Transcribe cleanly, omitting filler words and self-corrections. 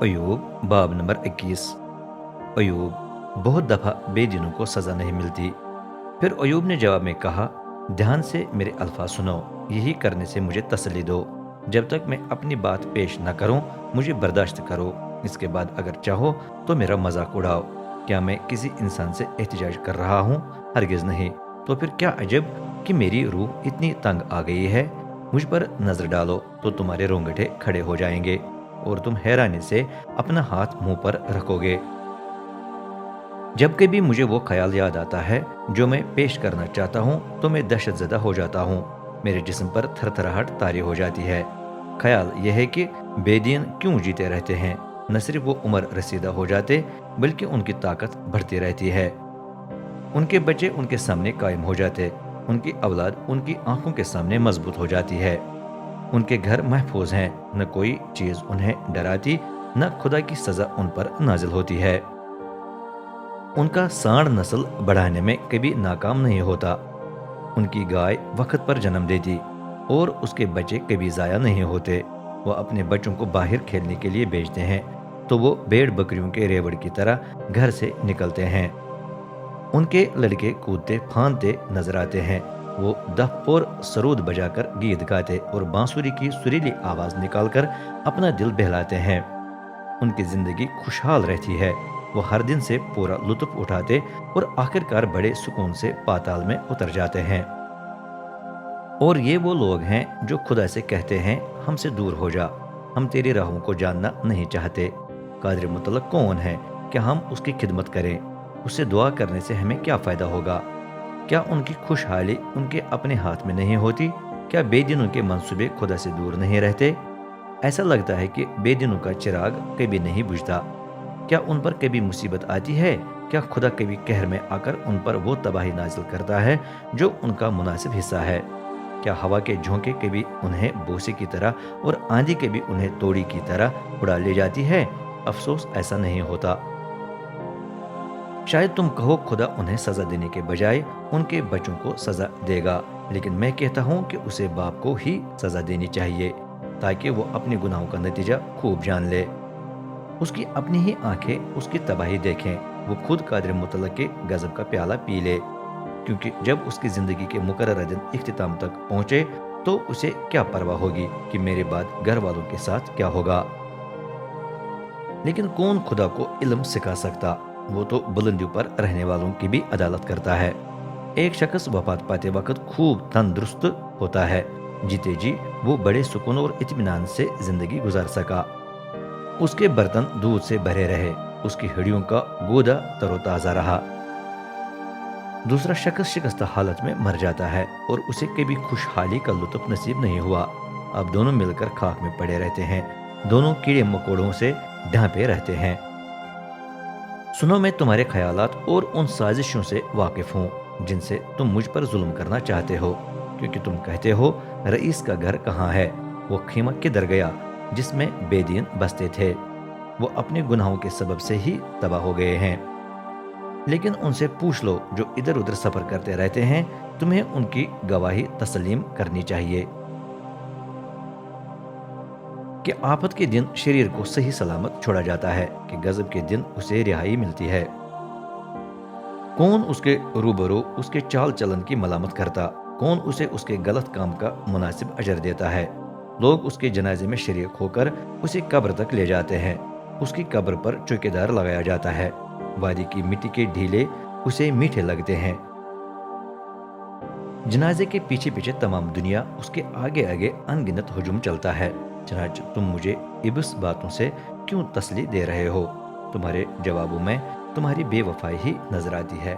अयूब बाब नंबर 21। अयूब, बहुत दफ़ा बेदीनों को सज़ा नहीं मिलती। फिर अयूब ने जवाब में कहा, ध्यान से मेरे अल्फाज सुनो, यही करने से मुझे तसल्ली दो। जब तक मैं अपनी बात पेश न करूं, मुझे बर्दाश्त करो। इसके बाद अगर चाहो तो मेरा मजाक उड़ाओ। क्या मैं किसी इंसान से एहतिजाज कर रहा हूँ? हरगिज़ नहीं। तो फिर क्या अजब कि मेरी रूह इतनी तंग आ गई है। मुझ पर नज़र डालो तो तुम्हारे रोंगटे खड़े हो जाएंगे और तुम हैरानी से अपना हाथ मुंह पर रखोगे। जब कभी मुझे वो ख्याल याद आता है जो मैं पेश करना चाहता हूँ तो मैं दहशतज़दा हो जाता हूँ। मेरे जिस्म पर थरथराहट तारी हो जाती है। ख्याल यह है कि बेदीन क्यों जीते रहते हैं। न सिर्फ वो उम्र रसीदा हो जाते बल्कि उनकी ताकत बढ़ती रहती है। उनके बच्चे उनके सामने कायम हो जाते, उनकी औलाद उनकी आंखों के सामने मजबूत हो जाती है। उनके घर महफूज हैं, न कोई चीज़ उन्हें डराती, न खुदा की सज़ा उन पर नाजिल होती है। उनका सांड नस्ल बढ़ाने में कभी नाकाम नहीं होता। उनकी गाय वक्त पर जन्म देती और उसके बच्चे कभी ज़ाया नहीं होते। वह अपने बच्चों को बाहर खेलने के लिए भेजते हैं तो वो भेड़ बकरियों के रेवड़ की तरह घर से निकलते हैं। उनके लड़के कूदते फांदते नजर आते हैं। वो दफ और सरूद बजाकर गीत गाते और बांसुरी की सुरीली आवाज निकालकर अपना दिल बहलाते हैं। उनकी जिंदगी खुशहाल रहती है। वो हर दिन से पूरा लुत्फ उठाते और आखिरकार बड़े सुकून से पाताल में उतर जाते हैं। और ये वो लोग हैं जो खुदा से कहते हैं, हमसे दूर हो जा, हम तेरी राहों को जानना नहीं चाहते। कादिर मुतलक कौन है? क्या हम उसकी खिदमत करें? उससे दुआ करने से हमें क्या फ़ायदा होगा? क्या उनकी खुशहाली उनके अपने हाथ में नहीं होती? क्या बेदिनों के मंसूबे खुदा से दूर नहीं रहते? ऐसा लगता है कि बेदिनों का चिराग कभी नहीं बुझता। क्या उन पर कभी मुसीबत आती है? क्या खुदा कभी कहर में आकर उन पर वो तबाही नाजिल करता है जो उनका मुनासिब हिस्सा है? क्या हवा के झोंके कभी उन्हें बोसे की तरह और आंधी कभी उन्हें तोड़ी की तरह उड़ा ले जाती है? अफसोस, ऐसा नहीं होता। शायद तुम कहो खुदा उन्हें सजा देने के बजाय उनके बच्चों को सजा देगा, लेकिन मैं कहता हूँ कि उसे बाप को ही सजा देनी चाहिए ताकि वो अपने गुनाहों का नतीजा खूब जान ले। उसकी अपनी ही आंखें उसकी तबाही देखें। वो खुद कादिर मुतल्लक के गजब का प्याला पी ले, क्योंकि जब उसकी जिंदगी के मुकर्रर दिन इख्तिताम तक पहुंचे तो उसे क्या परवाह होगी कि मेरे बाद घर वालों के साथ क्या होगा। लेकिन कौन खुदा को इल्म सिखा सकता? वो तो बुलंदियों पर रहने वालों की भी अदालत करता है। एक शख्स वफात पाते वक्त खूब तंदुरुस्त होता है। जीते जी वो बड़े सुकून और इत्मीनान से जिंदगी गुजार सका। उसके बर्तन दूध से भरे रहे, उसकी हड्डियों का गोदा तरोताजा रहा। दूसरा शख्स शिकस्त हालत में मर जाता है और उसे कभी खुशहाली का लुत्फ नसीब नहीं हुआ। अब दोनों मिलकर खाक में पड़े रहते हैं, दोनों कीड़े मकोड़ों से ढांपे रहते हैं। सुनो, मैं तुम्हारे ख्यालात और उन साजिशों से वाकिफ हूँ जिनसे तुम मुझ पर जुल्म करना चाहते हो, क्योंकि तुम कहते हो, रईस का घर कहाँ है? वो खीमा किधर गया जिसमें बेदीन बसते थे? वो अपने गुनाहों के सबब से ही तबाह हो गए हैं। लेकिन उनसे पूछ लो जो इधर उधर सफर करते रहते हैं, तुम्हें उनकी गवाही तस्लीम करनी चाहिए कि आफत के दिन शरीर को सही सलामत छोड़ा जाता है, कि गजब के दिन उसे रिहाई मिलती है। कौन उसके रूबरू उसके चाल चलन की मलामत करता? कौन उसे उसके गलत काम का मुनासिब अजर देता है? लोग उसके जनाजे में शरीक होकर उसे कब्र तक ले जाते हैं। उसकी कब्र पर चौकीदार लगाया जाता है। वादी की मिट्टी के ढीले उसे मीठे लगते हैं। जनाजे के पीछे पीछे तमाम दुनिया उसके आगे आगे अनगिनत हुजूम चलता है। चनाच तुम मुझे इब्स बातों से क्यों तसली दे रहे हो? तुम्हारे जवाबों में तुम्हारी बेवफाई ही नजर आती है।